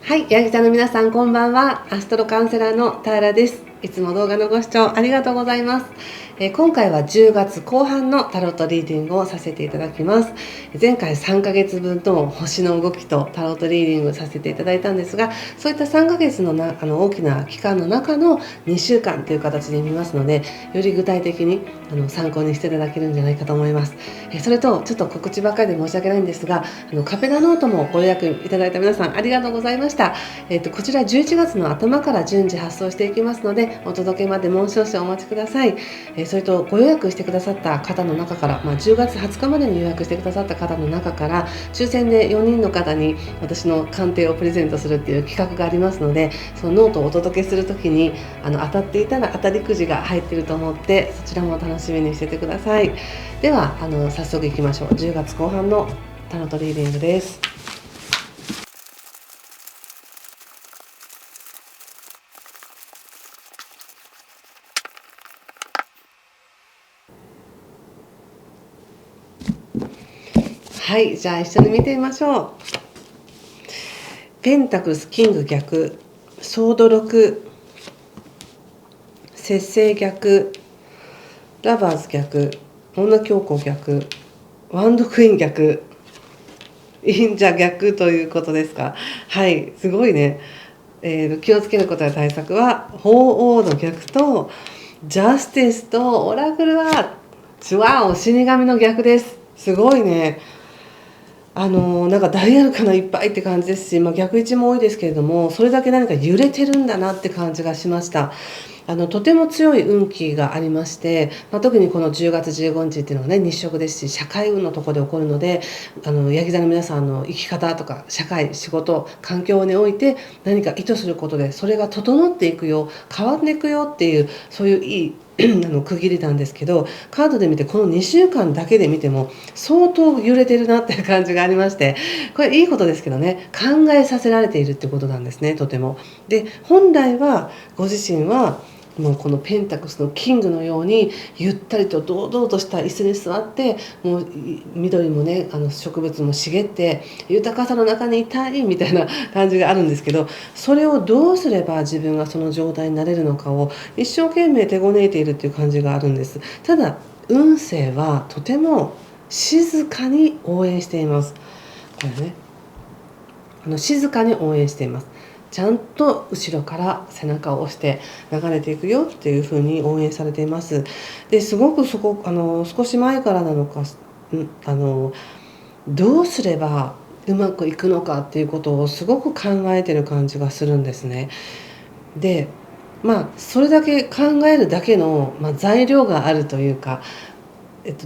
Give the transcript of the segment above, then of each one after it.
はい、ヤギ座の皆さんこんばんは。アストロカウンセラーのターラです。いつも動画のご視聴ありがとうございます。今回は10月後半のタロットリーディングをさせていただきます。前回3ヶ月分と星の動きとタロットリーディングさせていただいたんですが、そういった3ヶ月の大きな期間の中の2週間という形で見ますので、より具体的に参考にしていただけるんじゃないかと思います。それとちょっと告知ばっかりで申し訳ないんですが、カペラノートもご予約いただいた皆さんありがとうございました。こちら11月の頭から順次発送していきますので、お届けまでもう少々お待ちください。それとご予約してくださった方の中から、10月20日までに予約してくださった方の中から抽選で4人の方に私の鑑定をプレゼントするっていう企画がありますので、そのノートをお届けするときに当たっていたら当たりくじが入っていると思って、そちらも楽しみにしててください。では早速いきましょう。10月後半のタロットリーディングです。はい、じゃあ一緒に見てみましょう。ペンタクルス、キング逆、ソード6、節制逆、ラバーズ逆、女教皇逆、ワンドクイーン逆、忍者逆ということですか。はい、すごいね。気をつけることや対策は鳳凰の逆とジャスティスとオラクルは死神の逆です。すごいね。なんか大アルカナいっぱいって感じですし、逆位置も多いですけれども、それだけ何か揺れてるんだなって感じがしました。とても強い運気がありまして、特にこの10月15日っていうのはね、日食ですし、社会運のところで起こるので、ヤギ座の皆さんの生き方とか社会、仕事、環境において何か意図することでそれが整っていくよ、変わっていくよっていう、そういういい区切りなんですけど、カードで見てこの2週間だけで見ても相当揺れてるなっていう感じがありまして、これいいことですけどね、考えさせられているってことなんですね、とても。で、本来はご自身はもうこのペンタクスのキングのようにゆったりと堂々とした椅子に座って、もう緑もね、植物も茂って豊かさの中にいたいみたいな感じがあるんですけど、それをどうすれば自分がその状態になれるのかを一生懸命手ごねいているっていう感じがあるんです。ただ運勢はとても静かに応援しています。これね、静かに応援しています。ちゃんと後ろから背中を押して流れていくよっていう風に応援されています。ですごく少し前からなのか、どうすればうまくいくのかっていうことをすごく考えてる感じがするんですね。で、それだけ考えるだけの、材料があるというか、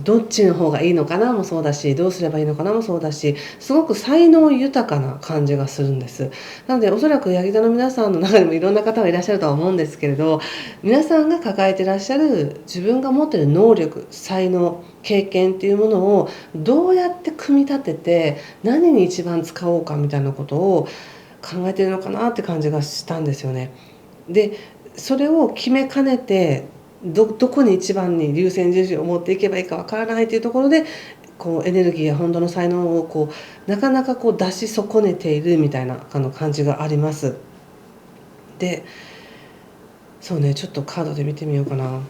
どっちの方がいいのかなもそうだし、どうすればいいのかなもそうだし、すごく才能豊かな感じがするんです。なのでおそらくヤギ座の皆さんの中にもいろんな方がいらっしゃるとは思うんですけれど、皆さんが抱えていらっしゃる自分が持っている能力、才能、経験っていうものをどうやって組み立てて何に一番使おうかみたいなことを考えているのかなって感じがしたんですよね。で、それを決めかねてどこに一番に優先順位を持っていけばいいかわからないというところで、エネルギーや本当の才能をなかなか出し損ねているみたいな感じがあります。で、そうね、ちょっとカードで見てみようかな。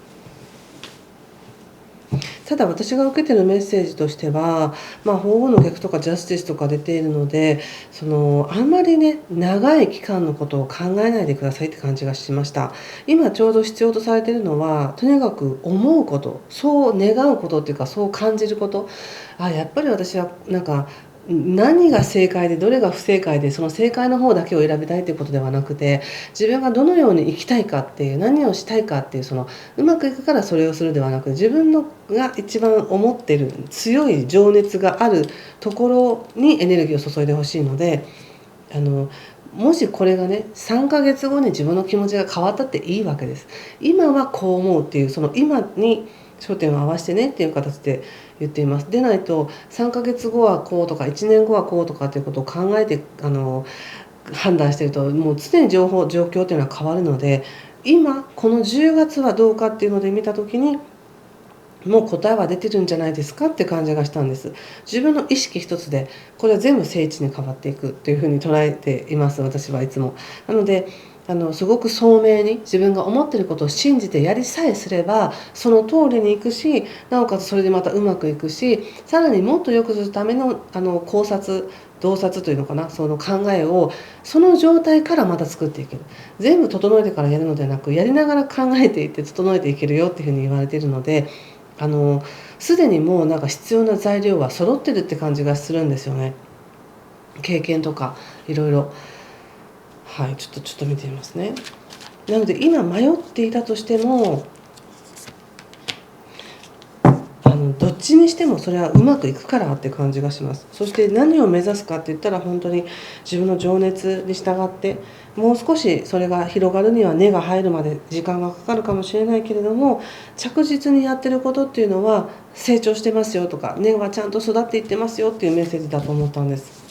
ただ私が受けてるメッセージとしては、鳳凰の逆とかジャスティスとか出ているので、あんまりね長い期間のことを考えないでくださいって感じがしました。今ちょうど必要とされているのは、とにかく思うこと、そう願うことっていうか、そう感じること。やっぱり私はなんか何が正解でどれが不正解で、その正解の方だけを選びたいということではなくて、自分がどのように生きたいかっていう、何をしたいかっていう、うまくいくからそれをするではなく、自分のが一番思っている強い情熱があるところにエネルギーを注いでほしいので、もしこれがね3ヶ月後に自分の気持ちが変わったっていいわけです。今はこう思うっていう、その今に焦点を合わせてねっていう形で言っています。でないと3ヶ月後はこうとか1年後はこうとかっていうことを考えて判断していると、もう常に状況っていうのは変わるので、今この10月はどうかっていうので見た時に、もう答えは出てるんじゃないですかって感じがしたんです。自分の意識一つでこれは全部聖地に変わっていくっていうふうに捉えています、私はいつも。なので、すごく聡明に自分が思っていることを信じてやりさえすればその通りにいくし、なおかつそれでまたうまくいくし、さらにもっと良くするための考察洞察というのかな、その考えをその状態からまた作っていける。全部整えてからやるのではなく、やりながら考えていって整えていけるよっていうふうに言われているので、すでにもうなんか必要な材料は揃ってるって感じがするんですよね。経験とかいろいろ。はい、ちょっと見てみますね。なので今迷っていたとしても、どっちにしてもそれはうまくいくからって感じがします。そして何を目指すかって言ったら、本当に自分の情熱に従って、もう少しそれが広がるには根が入るまで時間がかかるかもしれないけれども、着実にやってることっていうのは成長してますよとか、根はちゃんと育っていってますよっていうメッセージだと思ったんです。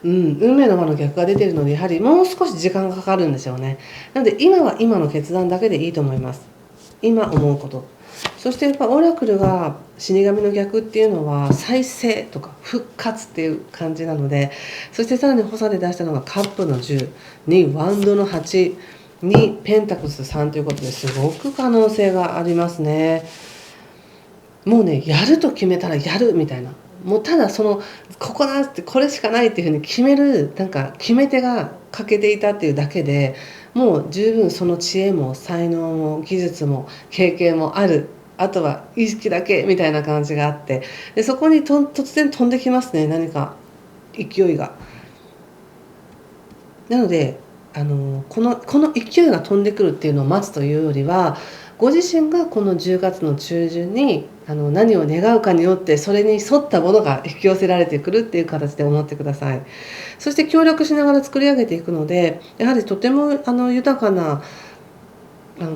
運命の輪の逆が出てるので、やはりもう少し時間がかかるんですよね。なので今は今の決断だけでいいと思います。今思うこと。そしてやっぱオラクルが死神の逆っていうのは再生とか復活っていう感じなので、そしてさらに補佐で出したのがカップの10にワンドの8にペンタクス3ということで、すごく可能性がありますね。もうね、やると決めたらやるみたいな、もうただそのここだってこれしかないっていうふうに決める、なんか決め手が欠けていたっていうだけで、もう十分その知恵も才能も技術も経験もある、あとは意識だけみたいな感じがあって、でそこに突然飛んできますね、何か勢いが。なのでこの勢いが飛んでくるっていうのを待つというよりは、ご自身がこの10月の中旬に何を願うかによってそれに沿ったものが引き寄せられてくるっていう形で思ってください。そして協力しながら作り上げていくので、やはりとても豊かな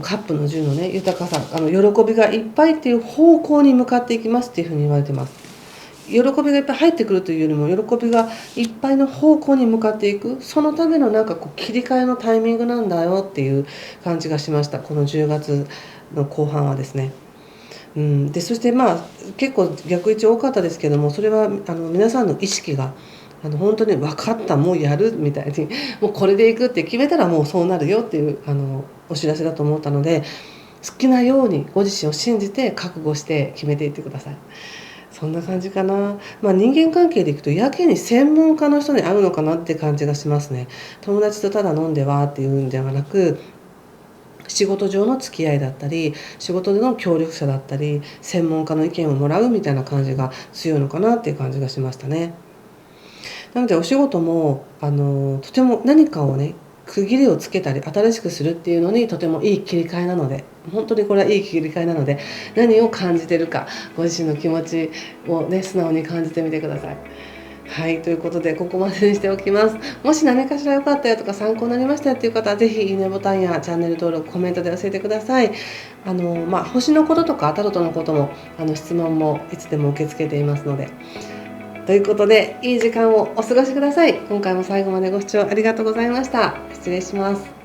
カップの10のね、豊かさ、喜びがいっぱいっていう方向に向かっていきますっていうふうに言われてます。喜びがいっぱい入ってくるというよりも、喜びがいっぱいの方向に向かっていく、そのためのなんかこう切り替えのタイミングなんだよっていう感じがしました、この10月の後半はですね。でそして結構逆位置多かったですけども、それは皆さんの意識が本当に分かった、もうやるみたいに、もうこれでいくって決めたらもうそうなるよっていうお知らせだと思ったので、好きなようにご自身を信じて覚悟して決めていってください。そんな感じかな。人間関係でいくとやけに専門家の人に会うのかなって感じがしますね。友達とただ飲んではっていうんではなく、仕事上の付き合いだったり、仕事での協力者だったり、専門家の意見をもらうみたいな感じが強いのかなっていう感じがしましたね。なのでお仕事もとても何かをね、区切りをつけたり新しくするっていうのにとてもいい切り替えなので、本当にこれはいい切り替えなので、何を感じてるか、ご自身の気持ちをね、素直に感じてみてください。はい、ということでここまでにしておきます。もし何かしら良かったよとか参考になりましたよっていう方は、ぜひいいねボタンやチャンネル登録、コメントで教えてください。星のこととかタロットのことも質問もいつでも受け付けていますので。ということで、いい時間をお過ごしください。今回も最後までご視聴ありがとうございました。失礼します。